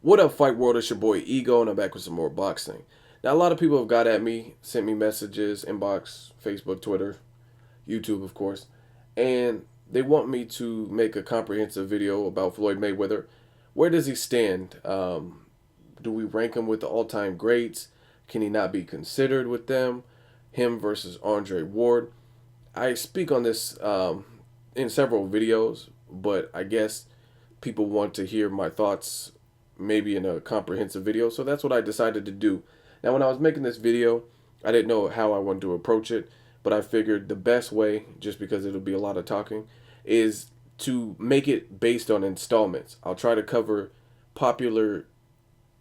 What up, Fight World? It's your boy Ego, and I'm back with some more boxing. Now, a lot of people have got at me, sent me messages, inbox, Facebook, Twitter, YouTube, of course, and they want me to make a comprehensive video about Floyd Mayweather. Where does he stand? Do we rank him with the all-time greats? Can he not be considered with them? Him versus Andre Ward. I speak on this in several videos, but I guess people want to hear my thoughts maybe in a comprehensive video. So that's what I decided to do. Now, when I was making this video, I didn't know how I wanted to approach it, but I figured the best way, just because it'll be a lot of talking, is to make it based on installments. I'll try to cover popular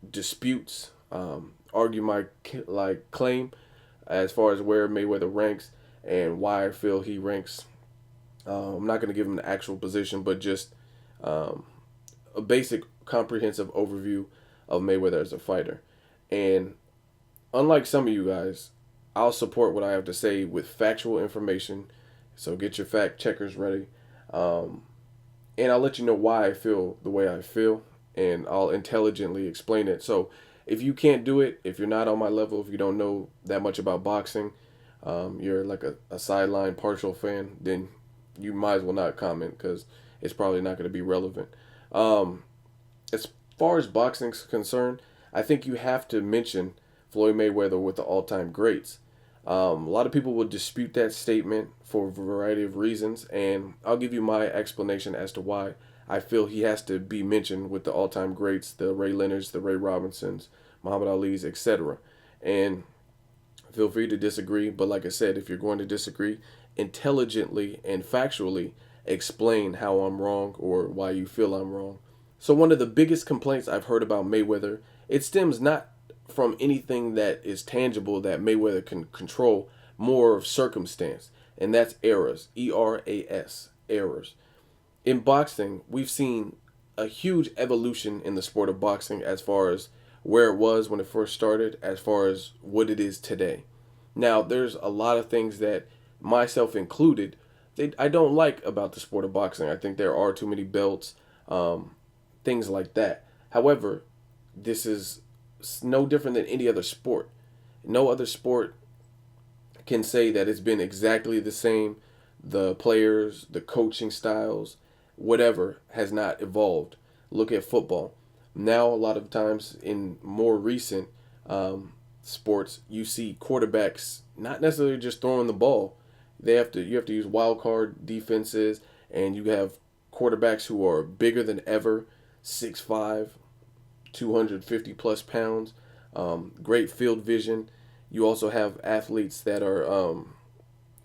disputes, argue my claim as far as where Mayweather ranks and why I feel he ranks. I'm not going to give him the actual position, but just a basic comprehensive overview of Mayweather as a fighter. And unlike some of you guys, I'll support what I have to say with factual information. So get your fact checkers ready. And I'll let you know why I feel the way I feel, and I'll intelligently explain it. So if you can't do it, if you're not on my level, if you don't know that much about boxing, you're like a sideline partial fan, then you might as well not comment because it's probably not going to be relevant. As far as boxing's concerned, I think you have to mention Floyd Mayweather with the all-time greats. A lot of people will dispute that statement for a variety of reasons, and I'll give you my explanation as to why I feel he has to be mentioned with the all-time greats, the Ray Leonards, the Ray Robinsons, Muhammad Ali's, etc. And feel free to disagree, but like I said, if you're going to disagree, intelligently and factually explain how I'm wrong or why you feel I'm wrong. So one of the biggest complaints I've heard about Mayweather, it stems not from anything that is tangible that Mayweather can control, more of circumstance, and that's errors, ERAS, errors. In boxing, we've seen a huge evolution in the sport of boxing as far as where it was when it first started, as far as what it is today. Now, there's a lot of things that, myself included, I don't like about the sport of boxing. I think there are too many belts, things like that. However, this is no different than any other sport. No other sport can say that it's been exactly the same. The players, the coaching styles, whatever has not evolved. Look at football. Now, a lot of times in more recent sports, you see quarterbacks not necessarily just throwing the ball. You have to use wild card defenses, and you have quarterbacks who are bigger than ever, 6'5", 250 plus pounds, great field vision. You also have athletes that are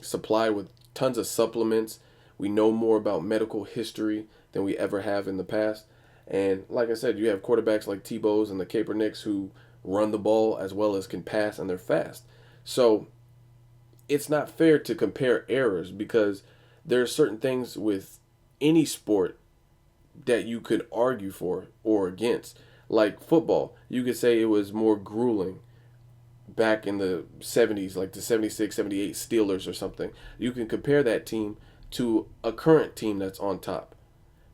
supplied with tons of supplements. We know more about medical history than we ever have in the past. And like I said, you have quarterbacks like Tebow's and the Kaepernicks who run the ball as well as can pass, and they're fast. So it's not fair to compare errors because there are certain things with any sport that you could argue for or against. Like football, you could say it was more grueling back in the 70s, like the 76, 78 Steelers or something. You can compare that team to a current team that's on top.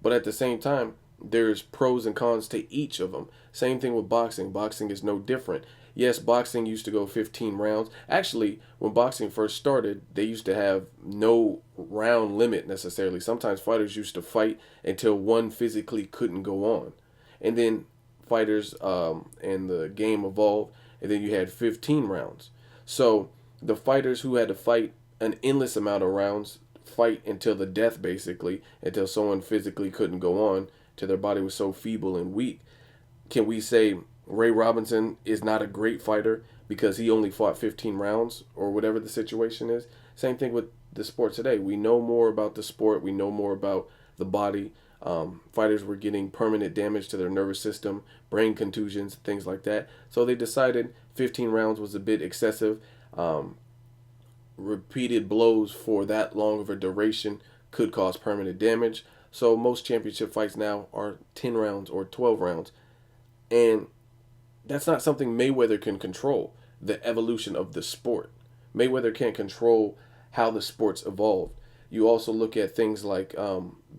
But at the same time, there's pros and cons to each of them. Same thing with boxing. Boxing is no different. Yes, boxing used to go 15 rounds. Actually, when boxing first started, they used to have no round limit necessarily. Sometimes fighters used to fight until one physically couldn't go on. And then fighters and the game evolved, and then you had 15 rounds. So the fighters who had to fight an endless amount of rounds, fight until the death basically, until someone physically couldn't go on, till their body was so feeble and weak. Can we say Ray Robinson is not a great fighter because he only fought 15 rounds or whatever the situation is? Same thing with the sport today. We know more about the sport. We know more about the body. Fighters were getting permanent damage to their nervous system, brain contusions, things like that. So they decided 15 rounds was a bit excessive. Repeated blows for that long of a duration could cause permanent damage. So most championship fights now are 10 rounds or 12 rounds. And that's not something Mayweather can control, the evolution of the sport. Mayweather can't control how the sport's evolved. You also look at things like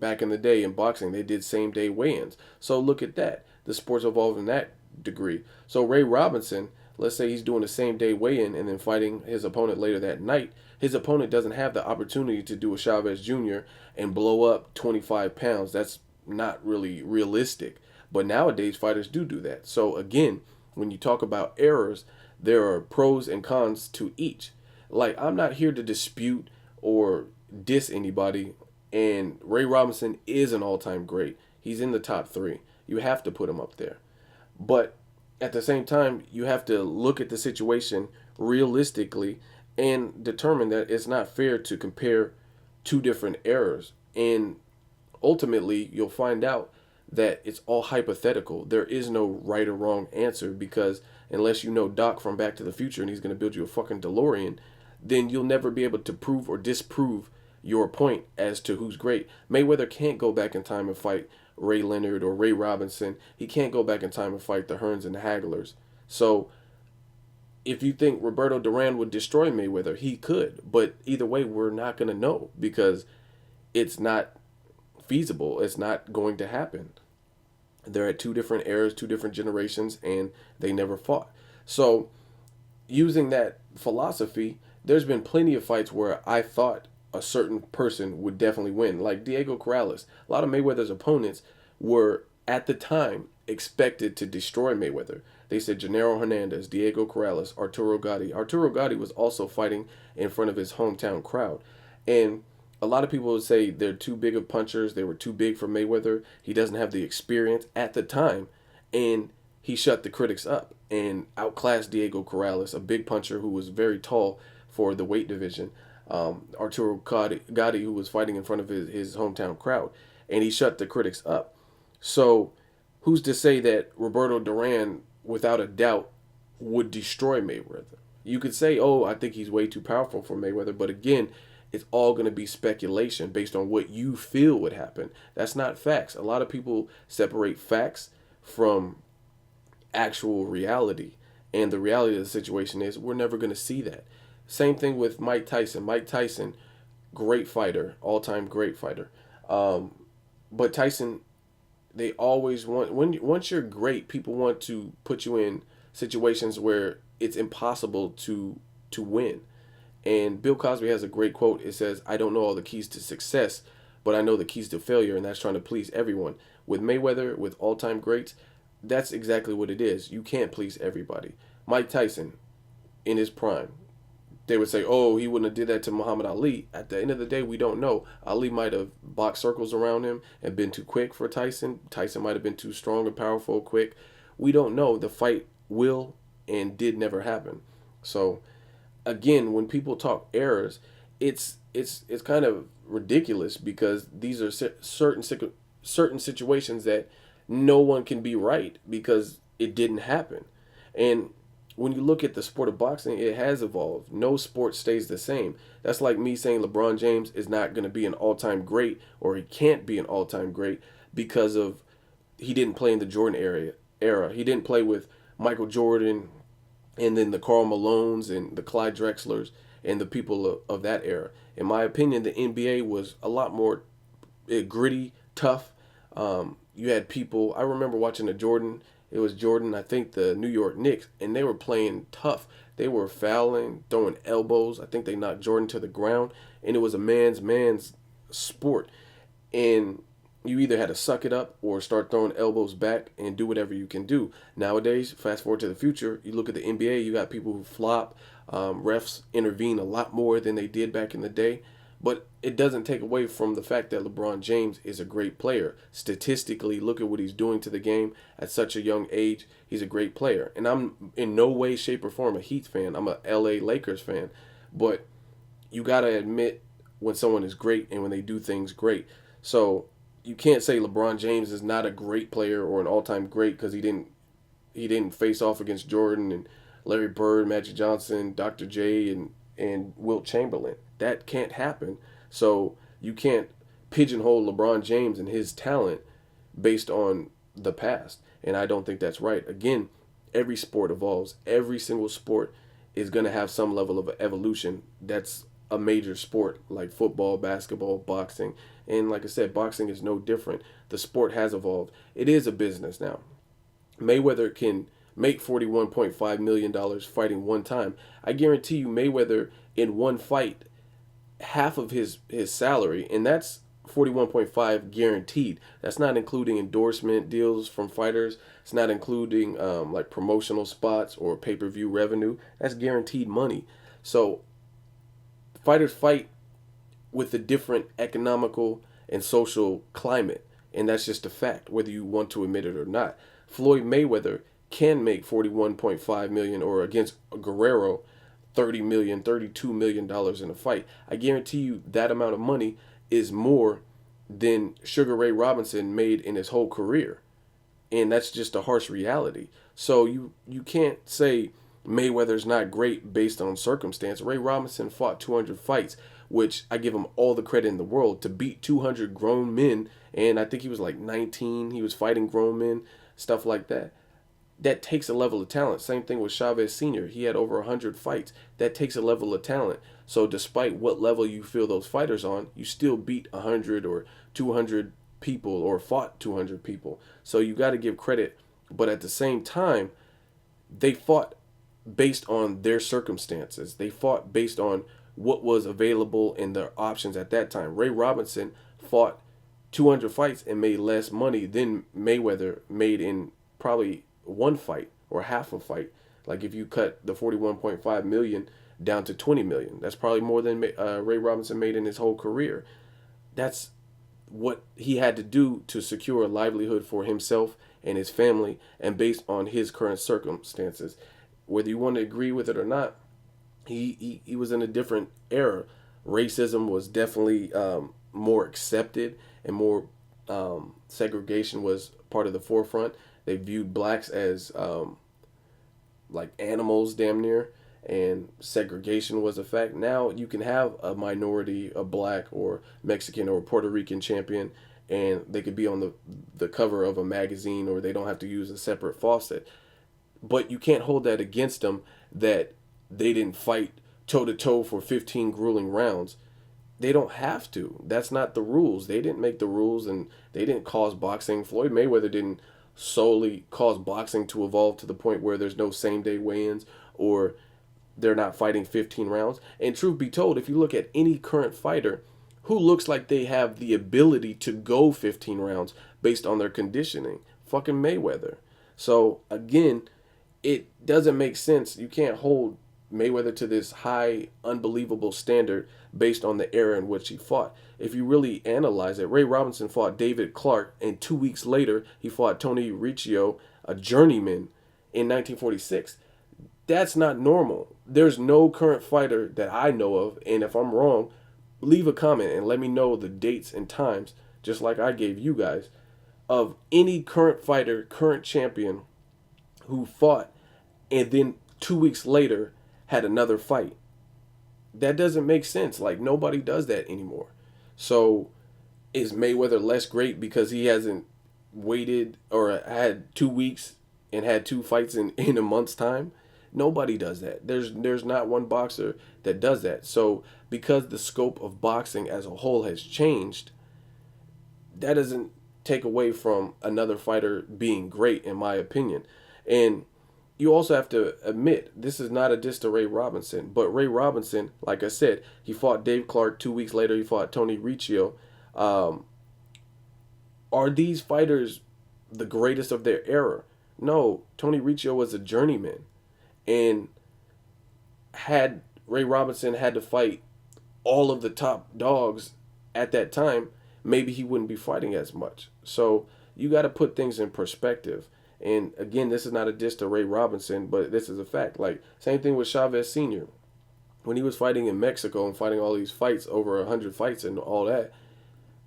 back in the day in boxing, they did same day weigh-ins. So look at that. The sports evolved in that degree. So Ray Robinson, let's say he's doing the same day weigh-in and then fighting his opponent later that night. His opponent doesn't have the opportunity to do a Chavez Jr. and blow up 25 pounds. That's not really realistic. But nowadays, fighters do that. So again, when you talk about errors, there are pros and cons to each. Like, I'm not here to dispute or diss anybody, and Ray Robinson is an all-time great. He's in the top 3. You have to put him up there. But at the same time, you have to look at the situation realistically and determine that it's not fair to compare two different eras. And ultimately, you'll find out that it's all hypothetical. There is no right or wrong answer, because unless you know Doc from Back to the Future and he's going to build you a fucking DeLorean, then you'll never be able to prove or disprove your point as to who's great. Mayweather can't go back in time and fight Ray Leonard or Ray Robinson. He can't go back in time and fight the Hearns and the Hagglers. So if you think Roberto Duran would destroy Mayweather, he could. But either way, we're not going to know, because it's not feasible. It's not going to happen. They're at two different eras, two different generations, and they never fought. So using that philosophy, there's been plenty of fights where I thought a certain person would definitely win, like Diego Corrales. A lot of Mayweather's opponents were, at the time, expected to destroy Mayweather. They said Gennaro Hernandez, Diego Corrales, Arturo Gatti. Arturo Gatti was also fighting in front of his hometown crowd. And a lot of people would say they're too big of punchers. They were too big for Mayweather. He doesn't have the experience at the time. And he shut the critics up and outclassed Diego Corrales, a big puncher who was very tall for the weight division. Arturo Gatti, who was fighting in front of his hometown crowd. And he shut the critics up. So who's to say that Roberto Duran, without a doubt, would destroy Mayweather? You could say, oh, I think he's way too powerful for Mayweather. But again, it's all going to be speculation based on what you feel would happen. That's not facts. A lot of people separate facts from actual reality. And the reality of the situation is we're never going to see that. Same thing with Mike Tyson. Mike Tyson, great fighter, all-time great fighter. But Tyson, they always want, once you're great, people want to put you in situations where it's impossible to win. And Bill Cosby has a great quote. It says, I don't know all the keys to success, but I know the keys to failure, and that's trying to please everyone. With Mayweather, with all-time greats, that's exactly what it is. You can't please everybody. Mike Tyson, in his prime, they would say, oh, he wouldn't have did that to Muhammad Ali. At the end of the day, we don't know. Ali might have boxed circles around him and been too quick for Tyson. Tyson might have been too strong and powerful, quick. We don't know. The fight will and did never happen. So again, when people talk errors, it's kind of ridiculous, because these are certain situations that no one can be right because it didn't happen. And when you look at the sport of boxing, it has evolved. No sport stays the same. That's like me saying LeBron James is not going to be an all-time great, or he can't be an all-time great because of he didn't play in the Jordan era. He didn't play with Michael Jordan and then the Karl Malones and the Clyde Drexlers and the people of that era. In my opinion, the NBA was a lot more gritty, tough. You had people, I remember watching it was Jordan, I think the New York Knicks, and they were playing tough. They were fouling, throwing elbows. I think they knocked Jordan to the ground, and it was a man's sport. And you either had to suck it up or start throwing elbows back and do whatever you can do. Nowadays, fast forward to the future, you look at the NBA, you got people who flop. Refs intervene a lot more than they did back in the day. But it doesn't take away from the fact that LeBron James is a great player. Statistically, look at what he's doing to the game at such a young age. He's a great player. And I'm in no way, shape, or form a Heat fan. I'm a LA Lakers fan. But you got to admit when someone is great and when they do things great. So you can't say LeBron James is not a great player or an all-time great because he didn't face off against Jordan and Larry Bird, Magic Johnson, Dr. J, and Wilt Chamberlain. That can't happen. So you can't pigeonhole LeBron James and his talent based on the past. And I don't think that's right. Again, every sport evolves. Every single sport is going to have some level of evolution. That's a major sport like football, basketball, boxing, And like I said, boxing is no different. The sport has evolved. It is a business now. Mayweather can make $41.5 million fighting one time. I guarantee you, Mayweather in one fight, half of his salary, and that's 41.5 guaranteed. That's not including endorsement deals from fighters. It's not including like promotional spots or pay-per-view revenue. That's guaranteed money. So fighters fight with a different economical and social climate, and that's just a fact, whether you want to admit it or not. Floyd Mayweather can make 41.5 million, or against Guerrero 30 million, $32 million in a fight. I guarantee you that amount of money is more than Sugar Ray Robinson made in his whole career. And that's just a harsh reality. So you can't say Mayweather's not great based on circumstance. Ray Robinson fought 200 fights, which I give him all the credit in the world, to beat 200 grown men. And I think he was like 19. He was fighting grown men, stuff like that. That takes a level of talent. Same thing with Chavez Sr. He had over 100 fights. That takes a level of talent. So despite what level you feel those fighters on, you still beat 100 or 200 people, or fought 200 people. So you got to give credit. But at the same time, they fought based on their circumstances. They fought based on what was available and their options at that time. Ray Robinson fought 200 fights and made less money than Mayweather made in probably one fight or half a fight. Like if you cut the 41.5 million down to 20 million, that's probably more than Ray Robinson made in his whole career. That's what he had to do to secure a livelihood for himself and his family, and based on his current circumstances. Whether you want to agree with it or not, he was in a different era. Racism was definitely more accepted, and more segregation was part of the forefront. They viewed blacks as like animals, damn near, and segregation was a fact. Now you can have a minority, a black or Mexican or Puerto Rican champion, and they could be on the cover of a magazine, or they don't have to use a separate faucet. But you can't hold that against them, that they didn't fight toe to toe for 15 grueling rounds. They don't have to. That's not the rules. They didn't make the rules, and they didn't cause boxing. Floyd Mayweather didn't solely cause boxing to evolve to the point where there's no same day weigh-ins, or they're not fighting 15 rounds. And truth be told, if you look at any current fighter who looks like they have the ability to go 15 rounds based on their conditioning, fucking Mayweather. So again, it doesn't make sense. You can't hold Mayweather to this high, unbelievable standard based on the era in which he fought. If you really analyze it, Ray Robinson fought David Clark, and 2 weeks later, he fought Tony Riccio, a journeyman, in 1946. That's not normal. There's no current fighter that I know of, and if I'm wrong, leave a comment and let me know the dates and times, just like I gave you guys, of any current fighter, current champion, who fought and then 2 weeks later had another fight. That doesn't make sense. Like, nobody does that anymore. So is Mayweather less great because he hasn't waited or had 2 weeks and had two fights in a month's time? Nobody does that. There's not one boxer that does that. So because the scope of boxing as a whole has changed, that doesn't take away from another fighter being great, in my opinion. And you also have to admit, this is not a diss to Ray Robinson, but Ray Robinson, like I said, he fought Dave Clark. 2 weeks later, he fought Tony Riccio. Are these fighters the greatest of their era? No, Tony Riccio was a journeyman. And had Ray Robinson had to fight all of the top dogs at that time, maybe he wouldn't be fighting as much. So you got to put things in perspective. And again, this is not a diss to Ray Robinson, but this is a fact. Like, same thing with Chavez Sr. When he was fighting in Mexico and fighting all these fights, over 100 fights and all that,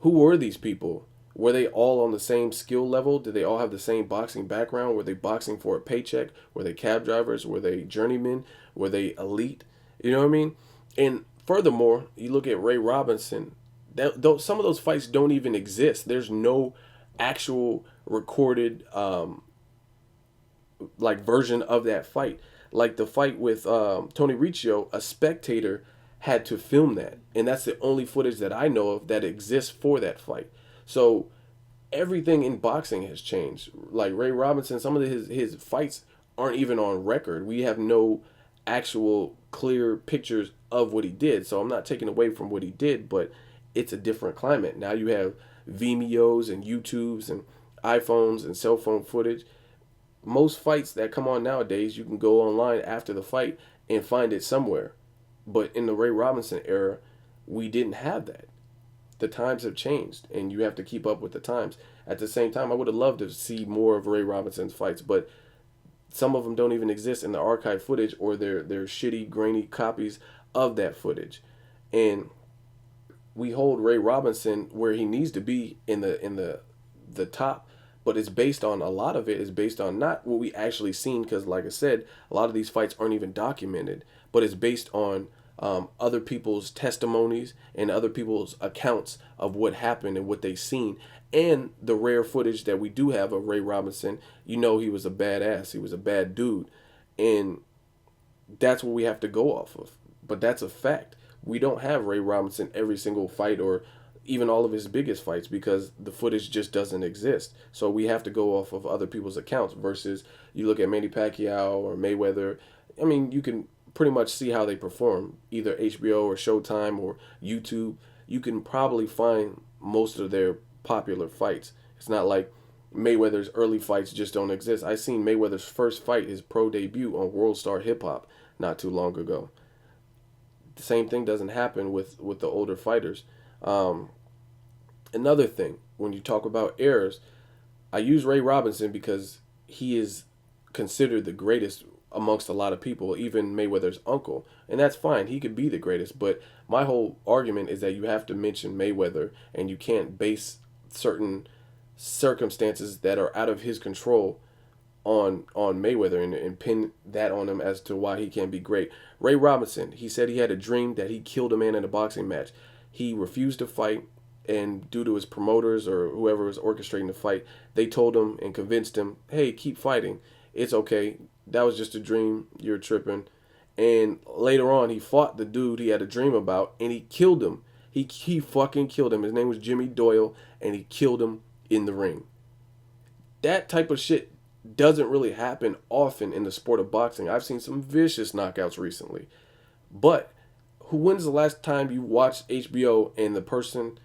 who were these people? Were they all on the same skill level? Did they all have the same boxing background? Were they boxing for a paycheck? Were they cab drivers? Were they journeymen? Were they elite? You know what I mean? And furthermore, you look at Ray Robinson, some of those fights don't even exist. There's no actual recorded like version of that fight. Like the fight with Tony Riccio, a spectator had to film that, and that's the only footage that I know of that exists for that fight. So everything in boxing has changed. Like Ray Robinson, some of his fights aren't even on record. We have no actual clear pictures of what he did. So I'm not taking away from what he did, but it's a different climate. Now you have Vimeos and YouTubes and iPhones and cell phone footage. Most fights that come on nowadays, you can go online after the fight and find it somewhere. But in the Ray Robinson era, we didn't have that. The times have changed, and you have to keep up with the times. At the same time, I would have loved to see more of Ray Robinson's fights, but some of them don't even exist in the archive footage, or they're shitty, grainy copies of that footage. And we hold Ray Robinson where he needs to be in the top, but it's based on, a lot of it is based on not what we actually seen, because like I said, a lot of these fights aren't even documented, but it's based on other people's testimonies and other people's accounts of what happened and what they seen, and the rare footage that we do have of Ray Robinson. You know, he was a badass, he was a bad dude, and that's what we have to go off of. But that's a fact. We don't have Ray Robinson every single fight, or even all of his biggest fights, because the footage just doesn't exist. So we have to go off of other people's accounts, versus you look at Manny Pacquiao or Mayweather. I mean, you can pretty much see how they perform, either HBO or Showtime or YouTube. You can probably find most of their popular fights. It's not like Mayweather's early fights just don't exist. I seen Mayweather's first fight, his pro debut on World Star Hip Hop, not too long ago. The same thing doesn't happen with the older fighters. Um, Another thing, when you talk about errors, I use Ray Robinson because he is considered the greatest amongst a lot of people, even Mayweather's uncle. And that's fine. He could be the greatest. But my whole argument is that you have to mention Mayweather, and you can't base certain circumstances that are out of his control on Mayweather, and pin that on him as to why he can't be great. Ray Robinson, he said he had a dream that he killed a man in a boxing match. He refused to fight, and due to his promoters or whoever was orchestrating the fight, they told him and convinced him, hey, keep fighting. It's okay. That was just a dream. You're tripping. And later on, he fought the dude he had a dream about, and he killed him. He fucking killed him. His name was Jimmy Doyle, and he killed him in the ring. That type of shit doesn't really happen often in the sport of boxing. I've seen some vicious knockouts recently. But when's the last time you watched HBO and the person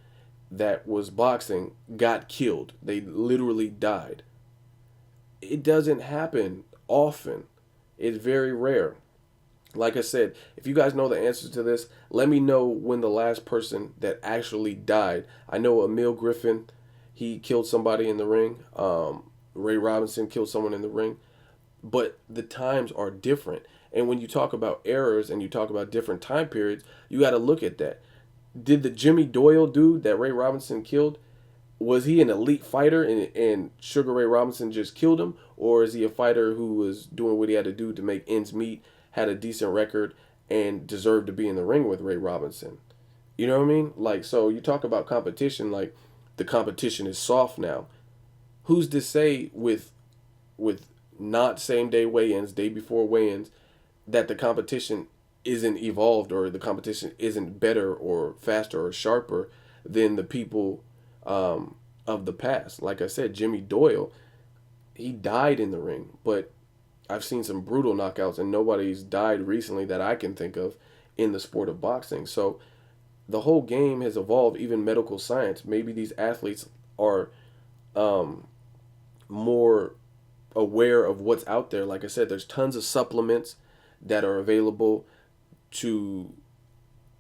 that was boxing got killed? They literally died. It doesn't happen often. It's very rare. Like I said, if you guys know the answer to this, let me know when the last person that actually died. I know Emil Griffin, he killed somebody in the ring. Ray Robinson killed someone in the ring. But the times are different. And when you talk about errors and you talk about different time periods, you got to look at that. Did the Jimmy Doyle dude that Ray Robinson killed, was he an elite fighter and Sugar Ray Robinson just killed him? Or is he a fighter who was doing what he had to do to make ends meet, had a decent record, and deserved to be in the ring with Ray Robinson? You know what I mean? Like, so you talk about competition, like the competition is soft now. Who's to say with not same day weigh-ins, day before weigh-ins, that the competition isn't evolved, or the competition isn't better or faster or sharper than the people of the past? Like I said, Jimmy Doyle, he died in the ring, but I've seen some brutal knockouts, and nobody's died recently that I can think of in the sport of boxing. So the whole game has evolved, even medical science. Maybe these athletes are more aware of what's out there. Like I said, there's tons of supplements that are available to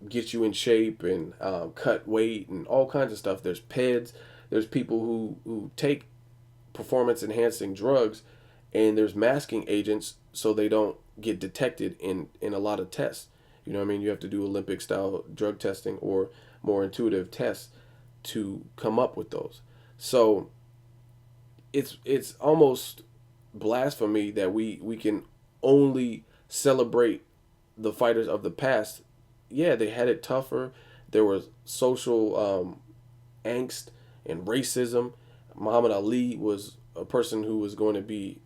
get you in shape and cut weight and all kinds of stuff. There's PEDs. There's people who take performance enhancing drugs, and there's masking agents so they don't get detected in a lot of tests. You know what I mean? You have to do Olympic style drug testing or more intuitive tests to come up with those. So it's almost blasphemy that we can only celebrate the fighters of the past. Yeah, they had it tougher. There was social angst and racism. Muhammad Ali was a person who was going to be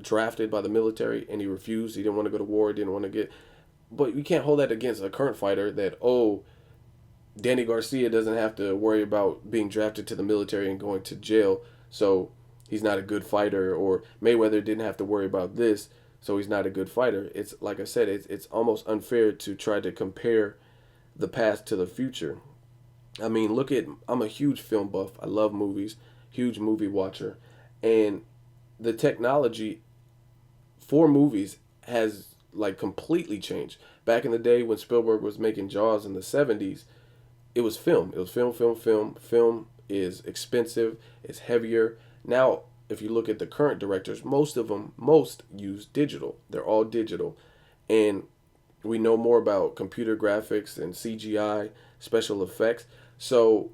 drafted by the military, and he refused. He didn't want to go to war. Didn't want to get. But you can't hold that against a current fighter that, oh, Danny Garcia doesn't have to worry about being drafted to the military and going to jail, so he's not a good fighter. Or Mayweather didn't have to worry about this, so he's not a good fighter. It's like I said, it's almost unfair to try to compare the past to the future. I mean, look at, I'm a huge film buff. I love movies, huge movie watcher, and the technology for movies has like completely changed. Back in the day when Spielberg was making Jaws in the 70s, it was film. It was film, film, film. Film is expensive, it's heavier. Now, if you look at the current directors, most use digital. They're all digital. And we know more about computer graphics and CGI, special effects. So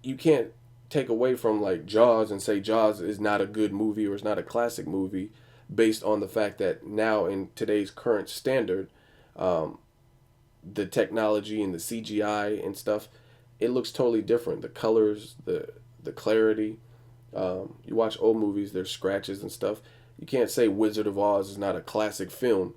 you can't take away from like Jaws and say Jaws is not a good movie or it's not a classic movie based on the fact that now in today's current standard, um, the technology and the CGI and stuff, it looks totally different. The colors, the clarity. You watch old movies, there's scratches and stuff. You can't say Wizard of Oz is not a classic film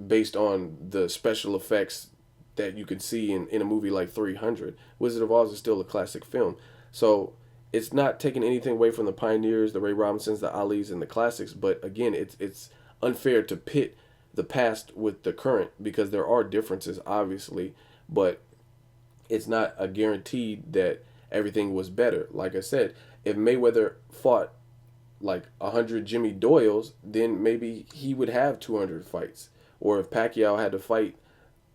based on the special effects that you can see in a movie like 300. Wizard of Oz is still a classic film. So it's not taking anything away from the pioneers, the Ray Robinsons, the Alis, and the classics. But again, it's unfair to pit the past with the current because there are differences, obviously, but it's not a guaranteed that everything was better. Like I said, if Mayweather fought like 100 Jimmy Doyles, then maybe he would have 200 fights. Or if Pacquiao had to fight,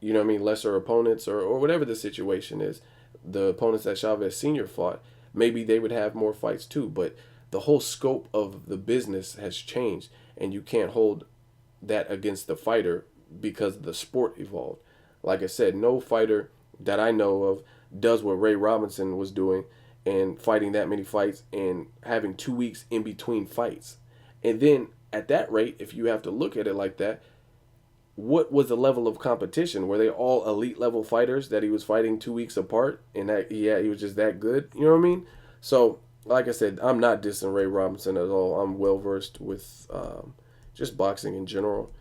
you know what I mean, lesser opponents or whatever the situation is, the opponents that Chavez Sr. fought, maybe they would have more fights too. But the whole scope of the business has changed, and you can't hold that against the fighter because the sport evolved. Like I said, no fighter that I know of does what Ray Robinson was doing and fighting that many fights and having 2 weeks in between fights. And then at that rate, if you have to look at it like that, what was the level of competition? Were they all elite level fighters that he was fighting 2 weeks apart and that yeah, he was just that good? You know what I mean? So, like I said, I'm not dissing Ray Robinson at all. I'm well versed with just boxing in general,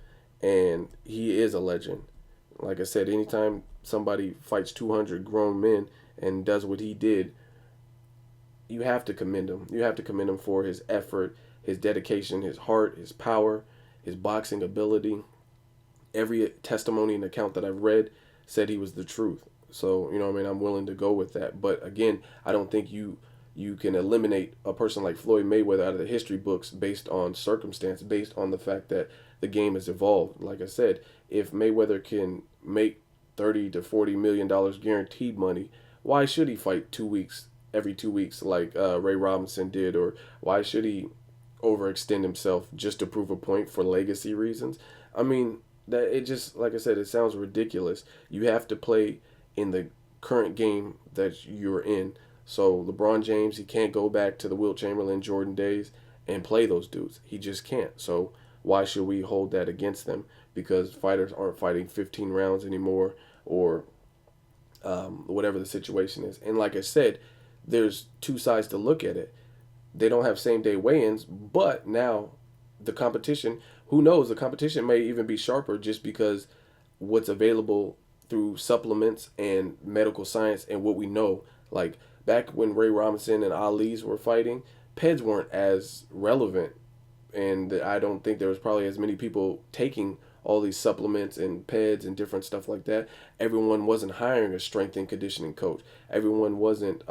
and he is a legend. Like I said, anytime somebody fights 200 grown men and does what he did, you have to commend him. You have to commend him for his effort, his dedication, his heart, his power, his boxing ability. Every testimony and account that I've read said he was the truth. So, you know what I mean, I'm willing to go with that. But again, I don't think you can eliminate a person like Floyd Mayweather out of the history books based on circumstance, based on the fact that the game has evolved. Like I said, if Mayweather can make 30 to 40 million dollars guaranteed money, why should he fight 2 weeks every 2 weeks like Ray Robinson did, or why should he overextend himself just to prove a point for legacy reasons? I mean, that it just, like I said, it sounds ridiculous. You have to play in the current game that you're in. So LeBron James, he can't go back to the Wilt Chamberlain, Jordan days and play those dudes. He just can't. So why should we hold that against them? Because fighters aren't fighting 15 rounds anymore, or whatever the situation is. And like I said, there's two sides to look at it. They don't have same day weigh-ins, but now the competition, who knows, the competition may even be sharper just because what's available through supplements and medical science and what we know. Like back when Ray Robinson and Ali's were fighting, PEDs weren't as relevant, and I don't think there was probably as many people taking all these supplements and PEDs and different stuff like that. Everyone wasn't hiring a strength and conditioning coach. Everyone wasn't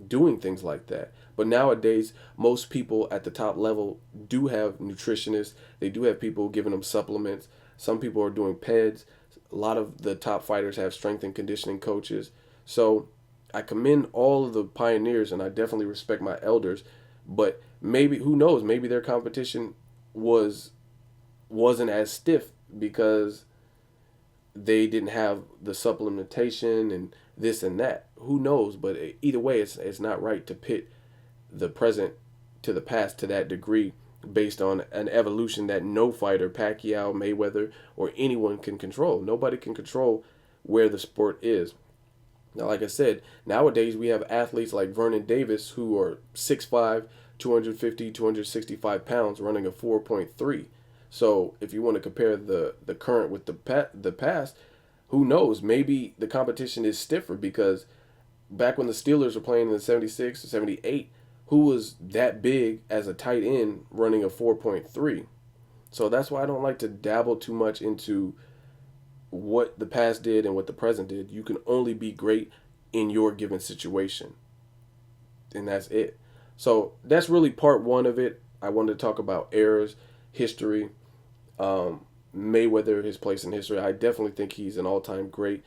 doing things like that. But nowadays, most people at the top level do have nutritionists. They do have people giving them supplements. Some people are doing PEDs. A lot of the top fighters have strength and conditioning coaches. So I commend all of the pioneers, and I definitely respect my elders. But maybe, who knows, maybe their competition wasn't as stiff because they didn't have the supplementation and this and that. Who knows? But either way, it's not right to pit the present to the past to that degree based on an evolution that no fighter, Pacquiao, Mayweather, or anyone can control. Nobody can control where the sport is. Now, like I said, nowadays we have athletes like Vernon Davis who are 6'5", 250, 265 pounds running a 4.3. So if you want to compare the current with the past, who knows? Maybe the competition is stiffer because back when the Steelers were playing in the 76 or 78, who was that big as a tight end running a 4.3? So that's why I don't like to dabble too much into what the past did and what the present did. You can only be great in your given situation. And that's it. So that's really part one of it. I wanted to talk about errors, history, Mayweather, his place in history. I definitely think he's an all-time great.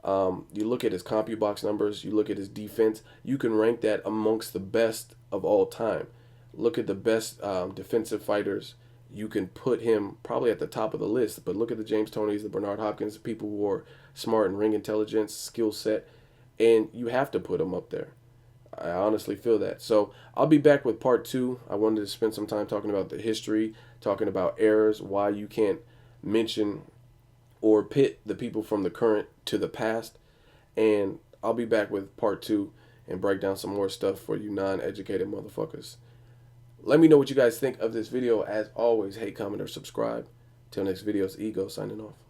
You look at his CompuBox numbers, you look at his defense, you can rank that amongst the best of all time. Look at the best defensive fighters. You can put him probably at the top of the list, but look at the James Tonys, the Bernard Hopkins, the people who are smart and ring intelligence, skill set, and you have to put him up there. I honestly feel that. So I'll be back with part two. I wanted to spend some time talking about the history, talking about errors, why you can't mention or pit the people from the current to the past. And I'll be back with part two and break down some more stuff for you non-educated motherfuckers. Let me know what you guys think of this video. As always, hate, comment, or subscribe. Till next video, it's Ego signing off.